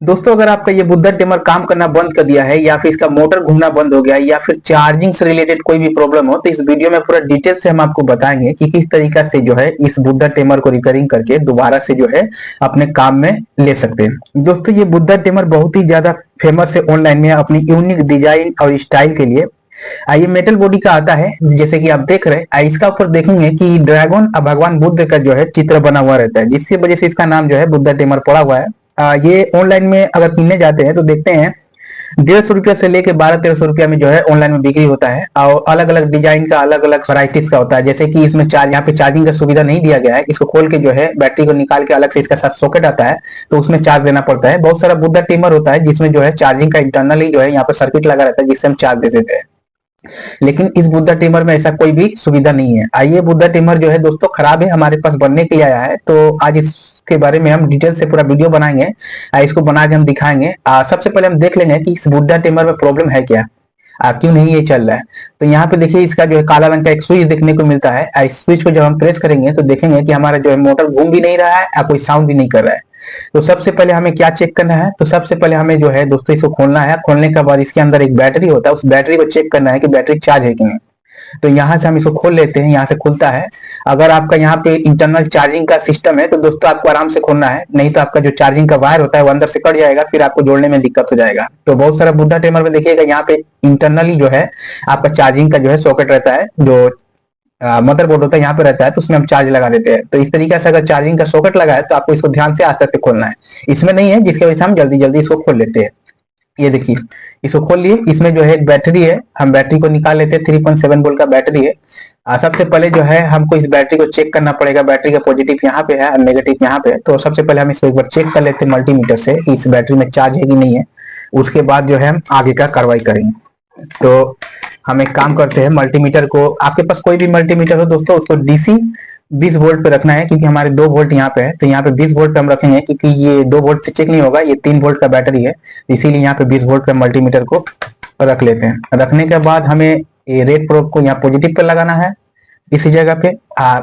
दोस्तों अगर आपका ये बुद्धा टिमर काम करना बंद कर दिया है या फिर इसका मोटर घूमना बंद हो गया है या फिर चार्जिंग से रिलेटेड कोई भी प्रॉब्लम हो तो इस वीडियो में पूरा डिटेल से हम आपको बताएंगे कि किस तरीका से जो है इस बुद्धा टिमर को रिपेयरिंग करके दोबारा से जो है अपने काम में ले सकते हैं। दोस्तों ये बुद्धा टिमर बहुत ही ज्यादा फेमस है ऑनलाइन में अपनी यूनिक डिजाइन और स्टाइल के लिए। ये मेटल बॉडी का आता है जैसे कि आप देख रहे हैं। इसका ऊपर देखेंगे कि ड्रैगन और भगवान बुद्ध का जो है चित्र बना हुआ रहता है जिसकी वजह से इसका नाम जो है बुद्धा टिमर पड़ा हुआ है। ये ऑनलाइन में अगर किनने जाते हैं तो देखते हैं 150 रुपया से लेके 1200-1300 रुपया में जो है ऑनलाइन में बिक्री होता है और अलग अलग डिजाइन का अलग अलग वैरायटीज का होता है। जैसे कि इसमें यहाँ पे चार्जिंग का सुविधा नहीं दिया गया है। इसको खोल के जो है बैटरी को निकाल के अलग से इसका साथ सॉकेट आता है तो उसमें चार्ज देना पड़ता है। बहुत सारा बुद्धा टिमर होता है जिसमें जो है चार्जिंग का इंटरनली जो है यहाँ पे सर्किट लगा रहता है जिससे हम चार्ज दे देते हैं, लेकिन इस बुद्धा टिमर में ऐसा कोई भी सुविधा नहीं है। आइए बुद्धा टिमर जो है दोस्तों खराब है, हमारे पास बनने के लिए आया है तो आज इसके बारे में हम डिटेल से पूरा वीडियो बनाएंगे। इसको बना के हम दिखाएंगे। सबसे पहले हम देख लेंगे कि इस बुद्धा टिमर में प्रॉब्लम है क्या, क्यों नहीं ये चल रहा है। तो यहाँ पे देखिए इसका जो है काला रंग का एक स्विच देखने को मिलता है। इस स्विच को जब हम प्रेस करेंगे तो देखेंगे कि हमारा जो है मोटर घूम भी नहीं रहा है और कोई साउंड भी नहीं कर रहा है। तो सबसे पहले हमें क्या चेक करना है, तो सबसे पहले हमें जो है दोस्तों इसको खोलना है। खोलने के बाद इसके अंदर एक बैटरी होता है, उस बैटरी को चेक करना है कि बैटरी चार्ज है कि नहीं। तो यहाँ से हम इसको खोल लेते हैं, यहाँ से खुलता है। अगर आपका यहाँ पे इंटरनल चार्जिंग का सिस्टम है तो दोस्तों आपको आराम से खोलना है, नहीं तो आपका जो चार्जिंग का वायर होता है वो अंदर से कट जाएगा, फिर आपको जोड़ने में दिक्कत हो जाएगा। तो बहुत सारा बुद्धा टिमर में देखिएगा यहाँ पे इंटरनली जो है आपका चार्जिंग का जो है सॉकेट रहता है, जो मदरबोर्ड होता है यहाँ पे रहता है, तो उसमें हम चार्ज लगा देते हैं। तो इस तरीके से अगर चार्जिंग का सॉकेट लगा है तो आपको इसको ध्यान से आस्ते आस्ते खोलना है। इसमें नहीं है जिसकी वजह से हम जल्दी जल्दी इसको खोल लेते हैं। ये देखिए इसको खोल लिए। इसमें जो है एक बैटरी है, हम बैटरी को निकाल लेते हैं। 3.7 वोल्ट का बैटरी है। सबसे पहले जो है हमको इस बैटरी को चेक करना पड़ेगा। बैटरी का पॉजिटिव यहाँ पे है और नेगेटिव यहाँ पे। तो सबसे पहले हम इसको एक बार चेक कर लेते हैं मल्टीमीटर से इस बैटरी में चार्ज है कि नहीं है। उसके बाद जो है हम आगे का कार्रवाई करेंगे। तो हम एक काम करते हैं, मल्टीमीटर को, आपके पास कोई भी मल्टीमीटर हो दोस्तों उसको डीसी 20 वोल्ट पे रखना है, क्योंकि हमारे 2 वोल्ट यहाँ पे है। तो यहाँ पे 20 वोल्ट पे हम रखेंगे क्योंकि ये 2 वोल्ट से चेक नहीं होगा, ये 3 वोल्ट का बैटरी है, इसीलिए यहाँ पे 20 वोल्ट पे मल्टीमीटर को रख लेते हैं। रखने के बाद हमें ये रेड प्रोब को यहाँ पॉजिटिव पे लगाना है इसी जगह पे।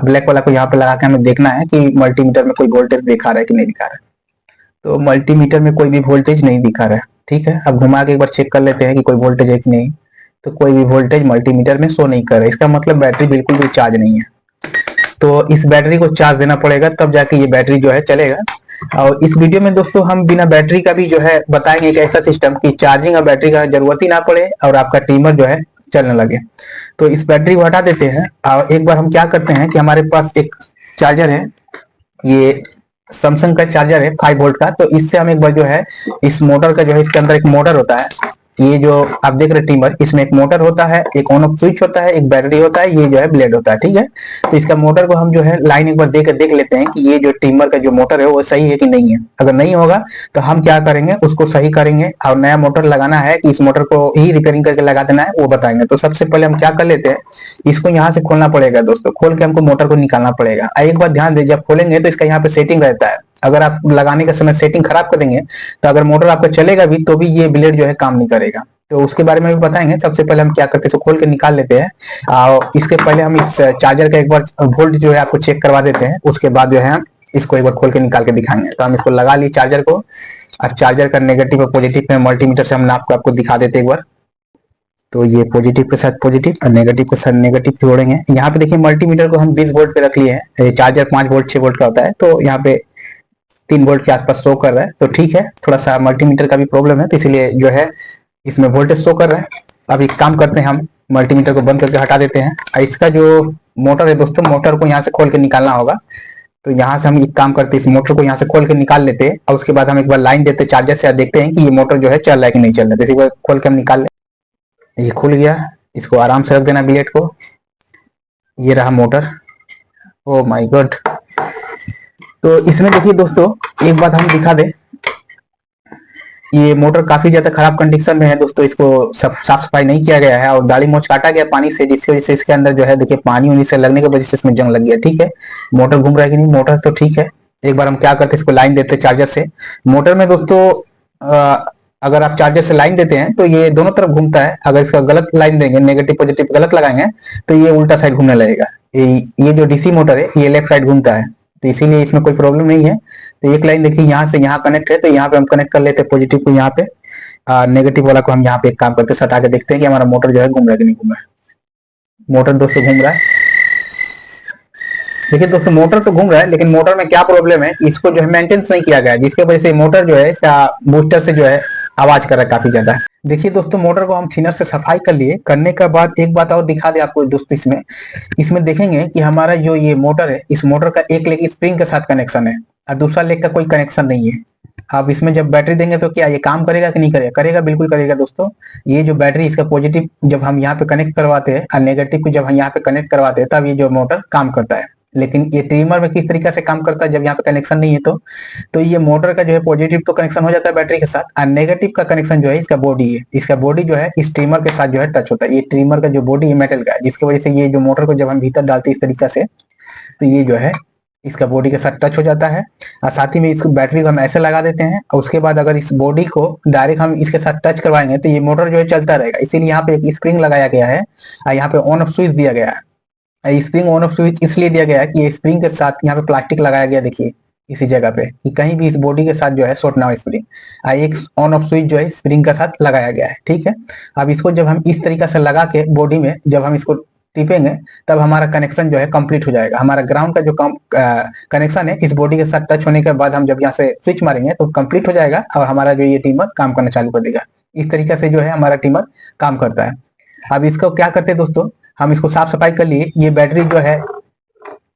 ब्लैक वाला को यहाँ पे लगा के हमें देखना है कि मल्टीमीटर में कोई वोल्टेज दिखा रहा है कि नहीं दिखा रहा है। तो मल्टीमीटर में कोई भी वोल्टेज नहीं दिखा रहा है, ठीक है। अब घुमा के एक बार चेक कर लेते हैं कि कोई वोल्टेज है कि नहीं। तो कोई भी वोल्टेज मल्टीमीटर में शो नहीं कर रहा है, इसका मतलब बैटरी बिल्कुल भी चार्ज नहीं है। तो इस बैटरी को चार्ज देना पड़ेगा तब जाके ये बैटरी जो है चलेगा। और इस वीडियो में दोस्तों हम बिना बैटरी का भी जो है बताएंगे एक ऐसा सिस्टम कि चार्जिंग और बैटरी का जरूरत ही ना पड़े और आपका टिमर जो है चलने लगे। तो इस बैटरी को हटा देते हैं और एक बार हम क्या करते हैं कि हमारे पास एक चार्जर है, ये सैमसंग का चार्जर है 5 वोल्ट का। तो इससे हम एक बार जो है इस मोटर का जो है, इसके अंदर एक मोटर होता है, ये जो आप देख रहे टिमर, इसमें एक मोटर होता है, एक ऑन ऑफ स्विच होता है, एक बैटरी होता है, ये जो है ब्लेड होता है, ठीक है। तो इसका मोटर को हम जो है लाइन एक बार देख लेते हैं कि ये जो टिमर का जो मोटर है वो सही है कि नहीं है। अगर नहीं होगा तो हम क्या करेंगे, उसको सही करेंगे और नया मोटर लगाना है कि इस मोटर को ही रिपेयरिंग करके लगा देना है वो बताएंगे। तो सबसे पहले हम क्या कर लेते हैं, इसको यहाँ से खोलना पड़ेगा दोस्तों। खोल के हमको मोटर को निकालना पड़ेगा। एक बार ध्यान दे, जब खोलेंगे तो इसका यहाँ पे सेटिंग रहता है। अगर आप लगाने के समय सेटिंग खराब कर देंगे तो अगर मोटर आपका चलेगा भी तो भी ये ब्लेड जो है काम नहीं करेगा। तो उसके बारे में भी बताएंगे। सबसे पहले हम क्या करते हैं, इसको खोल के निकाल लेते हैं और इसके पहले हम इस चार्जर का एक बार वोल्ट जो है आपको चेक करवा देते हैं। उसके बाद जो है हम इसको एक बार खोल के निकाल के दिखाएंगे। तो हम इसको लगा लिए चार्जर को और चार्जर का नेगेटिव और पॉजिटिव में मल्टीमीटर से हम नाप को आपको दिखा देते एक बार। तो ये पॉजिटिव के साथ पॉजिटिव और नेगेटिव के साथ नेगेटिव जोड़ेंगे। यहाँ पे देखिए मल्टीमीटर को हम 20 वोल्ट पे रख लिए हैं। चार्जर 5 वोल्ट 6 वोल्ट का होता है, तो यहाँ पे 3 वोल्ट के आसपास शो कर रहा है। तो ठीक है, थोड़ा सा मल्टीमीटर का भी प्रॉब्लम है तो इसलिए जो है इसमें वोल्टेज शो कर रहा है। अब एक काम करते हैं, हम मल्टीमीटर को बंद करके हटा देते हैं। इसका जो मोटर है दोस्तों, मोटर को यहाँ से खोल के निकालना होगा। तो यहाँ से हम एक काम करते हैं, इस मोटर को यहाँ से खोल के निकाल लेते हैं और उसके बाद हम एक बार लाइन देते हैं चार्जर से, देखते हैं कि ये मोटर जो है चल रहा है कि नहीं चल रहा है। तो इसी बार खोल के हम निकाल ले। ये खुल गया, इसको आराम से रख देना ब्लेड को। ये रहा मोटर। Oh my God. तो इसमें देखिए दोस्तों एक बात हम दिखा दे, ये मोटर काफी ज्यादा खराब कंडीशन में है दोस्तों। इसको साफ सफाई नहीं किया गया है और दाढ़ी मोच काटा गया पानी से, जिसकी वजह से इसके अंदर जो है देखिए पानी उनी से लगने की वजह से इसमें जंग लग गया, ठीक है। मोटर घूम रहा है कि नहीं, मोटर तो ठीक है। एक बार हम क्या करते हैं, इसको लाइन देते हैं चार्जर से। मोटर में दोस्तों अगर आप चार्जर से लाइन देते हैं तो ये दोनों तरफ घूमता है। अगर इसका गलत लाइन देंगे, नेगेटिव पॉजिटिव गलत लगाएंगे तो ये उल्टा साइड घूमने लगेगा। ये जो डीसी मोटर है ये लेफ्ट साइड घूमता है, तो इसीलिए इसमें कोई प्रॉब्लम नहीं है। तो एक लाइन देखिए यहाँ से यहाँ कनेक्ट है, तो यहाँ पे हम कनेक्ट कर लेते हैं पॉजिटिव को यहाँ पे, नेगेटिव वाला को हम यहाँ पे एक काम करके सटा के देखते हैं कि हमारा मोटर जो है घूम रहा है कि नहीं घूम रहा है। मोटर दोस्तों घूम रहा है। देखिए दोस्तों मोटर तो घूम रहा है, लेकिन मोटर में क्या प्रॉब्लम है, इसको जो है मेंटेनेंस नहीं किया गया, जिसकी वजह से मोटर जो है इसका बूस्टर से जो है आवाज कर रहा है काफी ज्यादा। देखिए दोस्तों मोटर को हम थिनर से सफाई कर लिए, करने के बाद एक बात और दिखा दे आपको दोस्तों, इसमें देखेंगे कि हमारा जो ये मोटर है, इस मोटर का एक लेग स्प्रिंग के साथ कनेक्शन है और दूसरा लेग का कोई कनेक्शन नहीं है। अब इसमें जब बैटरी देंगे तो क्या ये काम करेगा कि नहीं करेगा? करेगा, बिल्कुल करेगा दोस्तों। ये जो बैटरी इसका पॉजिटिव जब हम यहाँ पे कनेक्ट करवाते हैं और नेगेटिव को जब हम यहाँ पे कनेक्ट करवाते हैं, तब ये जो मोटर काम करता है। लेकिन ये ट्रिमर में किस तरीके से काम करता है जब यहाँ पे कनेक्शन नहीं है? तो ये मोटर का जो है पॉजिटिव तो कनेक्शन हो जाता है बैटरी के साथ, और नेगेटिव का कनेक्शन जो है इसका बॉडी है, इसका बॉडी जो है इस ट्रिमर के साथ जो है टच होता है। ये ट्रिमर का जो बॉडी है मेटल का है, जिसकी वजह से ये जो मोटर को जब हम भीतर डालते हैं इस तरीके से, तो ये जो है इसका बॉडी के साथ टच हो जाता है। और साथ ही में इस बैटरी को हम ऐसे लगा देते हैं, और उसके बाद अगर इस बॉडी को डायरेक्ट हम इसके साथ टच करवाएंगे तो ये मोटर जो है चलता रहेगा। इसीलिए यहाँ पे एक स्प्रिंग लगाया गया है और यहाँ पे ऑन ऑफ स्विच दिया गया है। स्प्रिंग ऑन ऑफ स्विच इसलिए दिया गया है कि ये स्प्रिंग के साथ यहाँ पे प्लास्टिक लगाया गया, देखिए इसी जगह पे, कि कहीं भी इस बॉडी के साथ जो है शॉर्ट ना हो स्प्रिंग। एक ऑन ऑफ स्विच जो है स्प्रिंग के साथ लगाया गया है, ठीक है। अब इसको जब हम इस तरीके से लगा के बॉडी में जब हम इसको टिपेंगे, तब हमारा कनेक्शन जो है कंप्लीट हो जाएगा। हमारा ग्राउंड का जो कनेक्शन है इस बॉडी के साथ टच होने के बाद हम जब यहाँ से स्विच मारेंगे तो कंप्लीट हो जाएगा और हमारा जो ये टिमर काम करना चालू कर देगा। इस तरीके से जो है हमारा टिमर काम करता है। अब इसको क्या करते हैं दोस्तों, हम इसको साफ सफाई कर लिए। ये बैटरी जो है,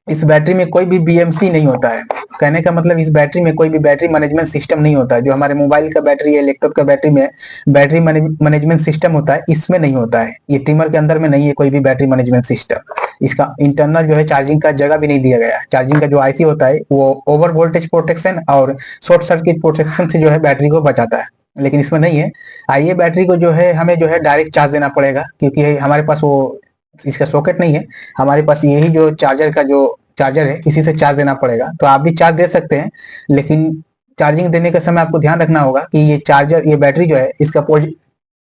इस बैटरी में कोई भी बीएमसी नहीं होता है। कहने का मतलब इस बैटरी में कोई भी बैटरी मैनेजमेंट सिस्टम नहीं होता है। जो हमारे मोबाइल का बैटरी है, लैपटॉप का बैटरी में बैटरी मैनेजमेंट सिस्टम होता है, इसमें नहीं होता है। ये ट्रिमर के अंदर में नहीं है कोई भी बैटरी मैनेजमेंट सिस्टम। इसका इंटरनल जो है चार्जिंग का जगह भी नहीं दिया गया। चार्जिंग का जो आईसी होता है वो ओवर वोल्टेज प्रोटेक्शन और शॉर्ट सर्किट प्रोटेक्शन से जो है बैटरी को बचाता है, लेकिन इसमें नहीं है। आइए बैटरी को जो है हमें जो है डायरेक्ट चार्ज देना पड़ेगा, क्योंकि हमारे पास वो इसका सॉकेट नहीं है। हमारे पास यही जो चार्जर का जो चार्जर है इसी से चार्ज देना पड़ेगा। तो आप भी चार्ज दे सकते हैं, लेकिन चार्जिंग देने के समय आपको ध्यान रखना होगा कि ये चार्जर, ये बैटरी जो है इसका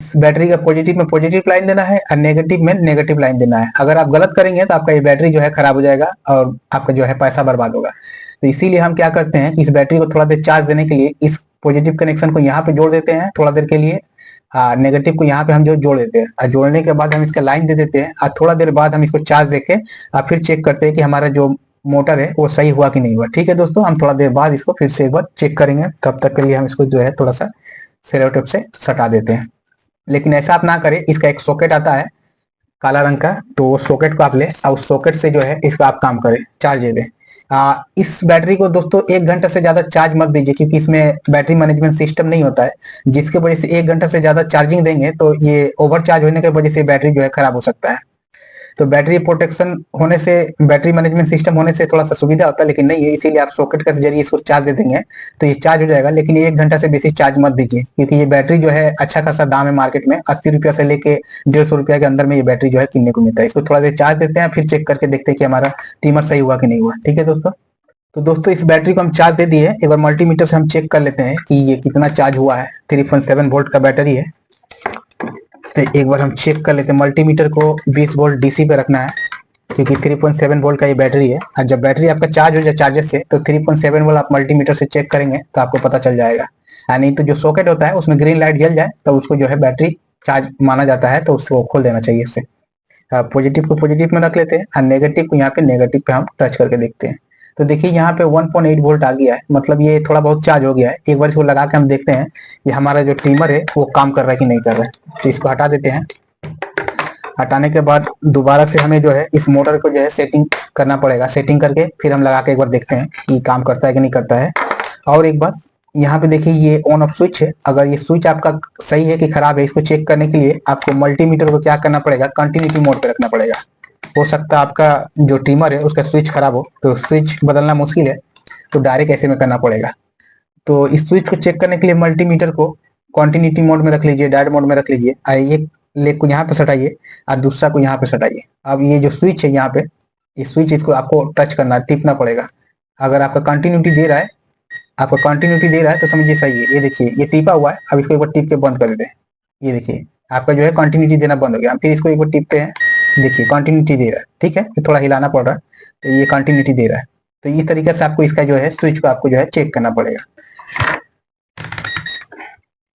इस बैटरी का पॉजिटिव में पॉजिटिव लाइन देना है और नेगेटिव में नेगेटिव लाइन देना है। अगर आप गलत करेंगे तो आपका ये बैटरी जो है खराब हो जाएगा और आपका जो है पैसा बर्बाद होगा। तो इसीलिए हम क्या करते हैं, इस बैटरी को थोड़ा देर चार्ज देने के लिए इस पॉजिटिव कनेक्शन को यहाँ पे जोड़ देते हैं थोड़ा देर के लिए, नेगेटिव को यहाँ पे हम जो जोड़ देते हैं, और जोड़ने के बाद हम इसका लाइन दे देते हैं और थोड़ा देर बाद हम इसको चार्ज देके और फिर चेक करते हैं कि हमारा जो मोटर है वो सही हुआ कि नहीं हुआ। ठीक है दोस्तों, हम थोड़ा देर बाद इसको फिर से एक बार चेक करेंगे। तब तक के लिए हम इसको जो है थोड़ा सा सेलो टेप से सटा देते हैं। लेकिन ऐसा आप ना करें, इसका एक सॉकेट आता है काला रंग का, तो वो सॉकेट को आप ले और उस सॉकेट से जो है इसका आप काम करें, चार्ज दे दें। इस बैटरी को दोस्तों 1 घंटा से ज्यादा चार्ज मत दीजिए, क्योंकि इसमें बैटरी मैनेजमेंट सिस्टम नहीं होता है, जिसकी वजह से 1 घंटा से ज्यादा चार्जिंग देंगे तो ये ओवर चार्ज होने की वजह से बैटरी जो है खराब हो सकता है। तो बैटरी प्रोटेक्शन होने से, बैटरी मैनेजमेंट सिस्टम होने से थोड़ा सा सुविधा होता है, लेकिन नहीं है। इसीलिए आप सॉकेट के जरिए इसको चार्ज दे देंगे तो ये चार्ज हो जाएगा, लेकिन 1 घंटा से बेसी चार्ज मत दीजिए, क्योंकि ये बैटरी जो है अच्छा खासा दाम है मार्केट में, 80 रुपया से लेके 150 रुपया के अंदर में ये बैटरी जो है किनने को मिलता है। इसको थोड़ा देर चार्ज देते हैं, फिर चेक करके देखते हैं कि हमारा टीमर सही हुआ कि नहीं हुआ। ठीक है दोस्तों, तो दोस्तों इस बैटरी को हम चार्ज दे दिए। एक बार मल्टीमीटर से हम चेक कर लेते हैं कि ये कितना चार्ज हुआ है। 3.7 वोल्ट का बैटरी है, तो एक बार हम चेक कर लेते हैं। मल्टीमीटर को 20 वोल्ट डीसी पे रखना है, क्योंकि 3.7 वोल्ट का ये बैटरी है। और जब बैटरी आपका चार्ज हो जाए चार्जर से, तो 3.7 वोल्ट आप मल्टीमीटर से चेक करेंगे तो आपको पता चल जाएगा। यानी तो जो सॉकेट होता है उसमें ग्रीन लाइट जल जाए तो उसको जो है बैटरी चार्ज माना जाता है, तो उसको खोल देना चाहिए। उससे पॉजिटिव को पॉजिटिव में रख लेते हैं और नेगेटिव को यहाँ पे नेगेटिव पे हम टच करके देखते हैं। तो देखिए यहाँ पे 1.8 वोल्ट आ गया है, मतलब ये थोड़ा बहुत चार्ज हो गया है। एक बार इसको लगा के हम देखते हैं कि हमारा जो ट्रिमर है वो काम कर रहा है कि नहीं कर रहा है। तो इसको हटा देते हैं। हटाने के बाद दोबारा से हमें जो है इस मोटर को जो है सेटिंग करना पड़ेगा। सेटिंग करके फिर हम लगा के एक बार देखते हैं कि काम करता है कि नहीं करता है। और एक बार यहाँ पे देखिए ये ऑन ऑफ स्विच है। अगर ये स्विच आपका सही है कि खराब है, इसको चेक करने के लिए आपको मल्टीमीटर को क्या करना पड़ेगा, कंटिन्यूटी मोड पे रखना पड़ेगा। हो सकता है आपका जो ट्रिमर है उसका स्विच खराब हो, तो स्विच बदलना मुश्किल है, तो डायरेक्ट ऐसे में करना पड़ेगा। तो इस स्विच को चेक करने के लिए मल्टीमीटर को कंटिन्यूटी मोड में रख लीजिए, डायरेक्ट मोड में रख लीजिए। एक लेग को यहाँ पे सटाइए और दूसरा को यहाँ पे सटाइए। अब ये जो स्विच है यहाँ पे, ये स्विच इसको आपको टच करना, टिपना पड़ेगा। अगर आपका कंटिन्यूटी दे रहा है, आपका कंटिन्यूटी दे रहा है तो समझिए सही है। ये देखिए ये टिपा हुआ है। अब इसको एक बार टिप के बंद कर देते हैं। ये देखिए आपका जो है कंटिन्यूटी देना बंद हो गया। फिर इसको एक बार टिपते हैं, देखिए कंटिन्यूटी दे रहा है। ठीक है, थोड़ा हिलाना पड़ रहा है, तो ये कंटिन्यूटी दे रहा है। तो इस तरीके से आपको इसका जो है स्विच को आपको जो है चेक करना पड़ेगा।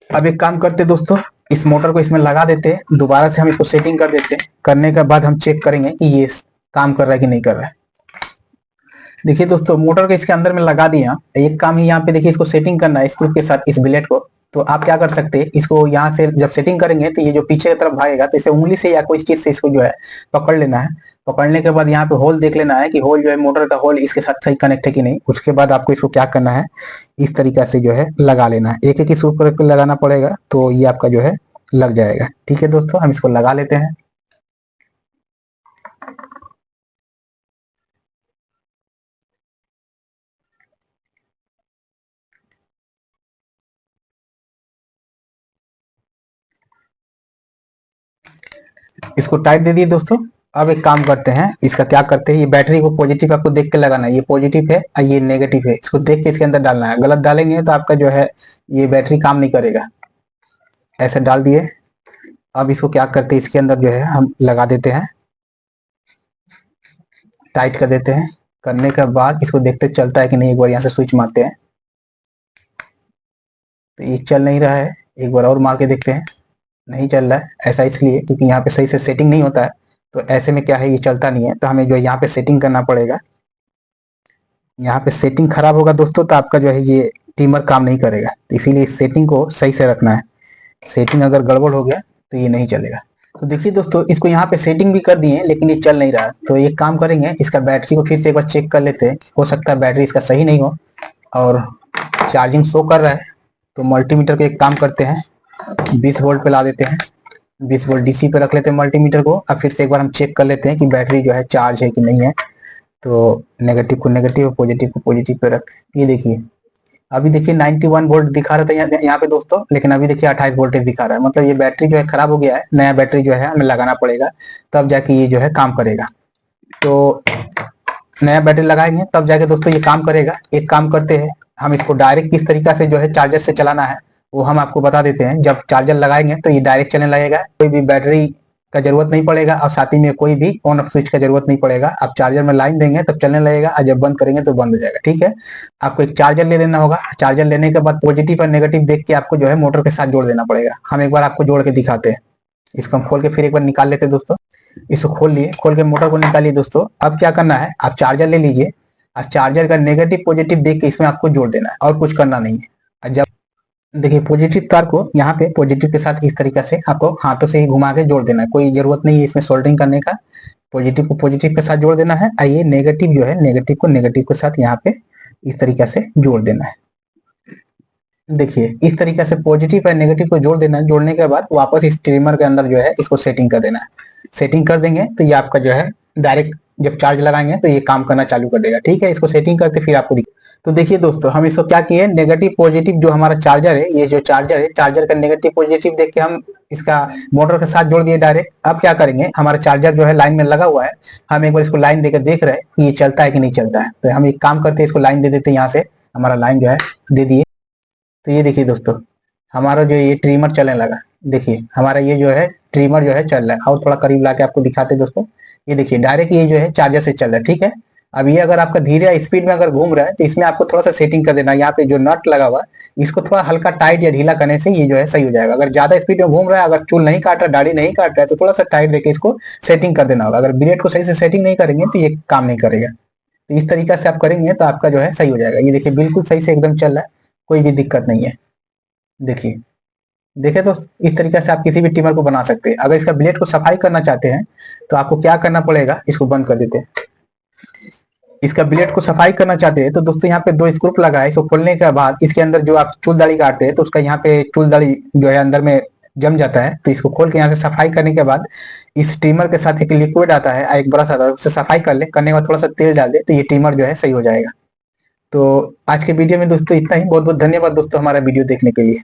अब एक काम करते हैं दोस्तों, इस मोटर को इसमें लगा देते हैं, दोबारा से हम इसको सेटिंग कर देते हैं। करने के बाद हम चेक करेंगे कि ये काम कर रहा है कि नहीं कर रहा है। देखिए दोस्तों, मोटर को इसके अंदर में लगा दिया। एक काम ही यहाँ पे देखिए, इसको सेटिंग करना है स्क्रू के साथ इस बिलेट को। तो आप क्या कर सकते हैं, इसको यहाँ से जब सेटिंग करेंगे तो ये जो पीछे की तरफ भागेगा, तो इसे उंगली से या कोई चीज से इसको जो है पकड़ लेना है। पकड़ने के बाद यहाँ पे होल देख लेना है कि होल जो है मोटर का होल इसके साथ सही कनेक्ट है कि नहीं। उसके बाद आपको इसको क्या करना है, इस तरीका से जो है लगा लेना है। एक एक इस ऊपर पे लगाना पड़ेगा, तो ये आपका जो है लग जाएगा। ठीक है दोस्तों, हम इसको लगा लेते हैं। इसको टाइट दे दिए दोस्तों। अब एक काम करते हैं, इसका क्या करते हैं, ये बैटरी को पॉजिटिव आपको देख के लगाना है। ये पॉजिटिव है और ये नेगेटिव है, इसको देख के इसके अंदर डालना है। गलत डालेंगे तो आपका जो है ये बैटरी काम नहीं करेगा। ऐसे डाल दिए। अब इसको क्या करते हैं, इसके अंदर जो है हम लगा देते हैं, टाइट कर देते हैं। करने के बाद इसको देखते चलता है कि नहीं। एक बार यहाँ से स्विच मारते हैं, तो ये चल नहीं रहा है। एक बार और मार के देखते हैं, नहीं चल रहा है। ऐसा इसलिए क्योंकि यहाँ पे सही से सेटिंग नहीं होता है। तो ऐसे में क्या है, ये चलता नहीं है। तो हमें जो है यहाँ पे सेटिंग करना पड़ेगा। यहाँ पे सेटिंग खराब होगा दोस्तों, तो आपका जो है ये टीमर काम नहीं करेगा। तो इसीलिए इस सेटिंग को सही से रखना है। सेटिंग अगर गड़बड़ हो गया तो ये नहीं चलेगा। तो देखिए दोस्तों, इसको यहाँ पे सेटिंग भी कर दिए लेकिन ये चल नहीं रहा। तो एक काम करेंगे, इसका बैटरी को फिर से एक बार चेक कर लेते हैं। हो सकता है बैटरी इसका सही नहीं हो और चार्जिंग शो कर रहा है। तो मल्टीमीटर को एक काम करते हैं, 20 वोल्ट पे ला देते हैं। 20 वोल्ट डीसी पे रख लेते हैं मल्टीमीटर को। अब फिर से एक बार हम चेक कर लेते हैं कि बैटरी जो है चार्ज है कि नहीं है। तो नेगेटिव को नेगेटिव और पॉजिटिव को पॉजिटिव पे रख, ये देखिए अभी देखिए 91 वोल्ट दिखा रहा था यहाँ पे दोस्तों, लेकिन अभी देखिए 28 वोल्टेज दिखा रहा है। मतलब ये बैटरी जो है खराब हो गया है। नया बैटरी जो है हमें लगाना पड़ेगा, तब जाके ये जो है काम करेगा। तो नया बैटरी लगाएंगे तब जाके दोस्तों ये काम करेगा। एक काम करते हैं, हम इसको डायरेक्ट किस तरीका से जो है चार्जर से चलाना है वो हम आपको बता देते हैं। जब चार्जर लगाएंगे तो ये डायरेक्ट चलने लगेगा, कोई भी बैटरी का जरूरत नहीं पड़ेगा और साथ ही में कोई भी ऑन ऑफ स्विच का जरूरत नहीं पड़ेगा। आप चार्जर में लाइन देंगे तब चलने लगेगा और जब बंद करेंगे तो बंद हो जाएगा। ठीक है, आपको एक चार्जर ले लेना होगा। चार्जर लेने के बाद पॉजिटिव और नेगेटिव देख के आपको जो है मोटर के साथ जोड़ देना पड़ेगा। हम एक बार आपको जोड़ के दिखाते हैं। इसको हम खोल के फिर एक बार निकाल लेते हैं दोस्तों। इसको खोल लिए, खोल के मोटर को निकालिए दोस्तों। अब क्या करना है, आप चार्जर ले लीजिए और चार्जर का नेगेटिव पॉजिटिव देख के इसमें आपको जोड़ देना है और कुछ करना नहीं है। जब देखिए पॉजिटिव तार को यहाँ पे पॉजिटिव के साथ इस तरीके से आपको हाथों से ही घुमा के जोड़ देना है। कोई जरूरत नहीं है इसमें सोल्डरिंग करने का। पॉजिटिव को पॉजिटिव के साथ जोड़ देना है। आइए नेगेटिव जो है नेगेटिव को नेगेटिव के साथ यहाँ पे इस तरीके से जोड़ देना है। देखिए इस तरीके से पॉजिटिव और नेगेटिव को जोड़ देना है। जोड़ने के बाद वापस इस ट्रिमर के अंदर जो है इसको सेटिंग कर देना है। सेटिंग कर देंगे तो ये आपका जो है डायरेक्ट जब चार्ज लगाएंगे तो ये काम करना चालू कर देगा। ठीक है, इसको सेटिंग करते फिर आपको तो देखिए दोस्तों, हम इसको क्या किए, नेगेटिव पॉजिटिव जो हमारा चार्जर है, ये जो चार्जर है, चार्जर का नेगेटिव पॉजिटिव देख के हम इसका मोटर के साथ जोड़ दिए डायरेक्ट। अब क्या करेंगे, हमारा चार्जर जो है लाइन में लगा हुआ है। हम एक बार इसको लाइन देकर देख रहे हैं कि ये चलता है कि नहीं चलता है। तो हम एक काम करते हैं, इसको लाइन दे देते हैं। यहाँ से हमारा लाइन जो है दे दिए। तो ये देखिए दोस्तों, हमारा जो ये ट्रिमर चलने लगा। देखिए हमारा ये जो है ट्रिमर जो है चल रहा है। और थोड़ा करीब ला के आपको दिखाते दोस्तों। ये देखिए डायरेक्ट ये जो है चार्जर से चल रहा है। ठीक है, अब ये अगर आपका धीरे स्पीड में अगर घूम रहा है तो इसमें आपको थोड़ा सा सेटिंग कर देना। यहाँ पे जो नट लगा हुआ है इसको थोड़ा हल्का टाइट या ढीला करने से ये जो है सही हो जाएगा। अगर ज्यादा स्पीड में घूम रहा है, अगर चूल नहीं काट रहा, दाढ़ी नहीं काट रहा है, तो थोड़ा सा टाइट देके इसको सेटिंग कर देना होगा। अगर ब्लेड को सही से सेटिंग नहीं करेंगे तो ये काम नहीं करेगा। तो इस तरीका से आप करेंगे तो आपका जो है सही हो जाएगा। ये देखिए बिल्कुल सही से एकदम चल रहा है, कोई भी दिक्कत नहीं है। देखिए देखे तो इस तरीके से आप किसी भी ट्रिमर को बना सकते हैं। अगर इसका ब्लेड को सफाई करना चाहते हैं तो आपको क्या करना पड़ेगा, इसको बंद कर देते हैं। इसका ब्लेड को सफाई करना चाहते हैं तो दोस्तों यहाँ पे 2 स्क्रू लगा है। इसको खोलने के बाद इसके अंदर जो आप चूल दाढ़ी काटते हैं तो उसका यहाँ पे चूल दाढ़ी जो है अंदर में जम जाता है। तो इसको खोल के यहाँ से सफाई करने के बाद इस ट्रिमर के साथ एक लिक्विड आता है, एक ब्रश आता है, उससे सफाई कर ले। करने के बाद थोड़ा सा तेल डाल दे तो ये ट्रिमर जो है सही हो जाएगा। तो आज के वीडियो में दोस्तों इतना ही। बहुत बहुत धन्यवाद दोस्तों हमारा वीडियो देखने के लिए।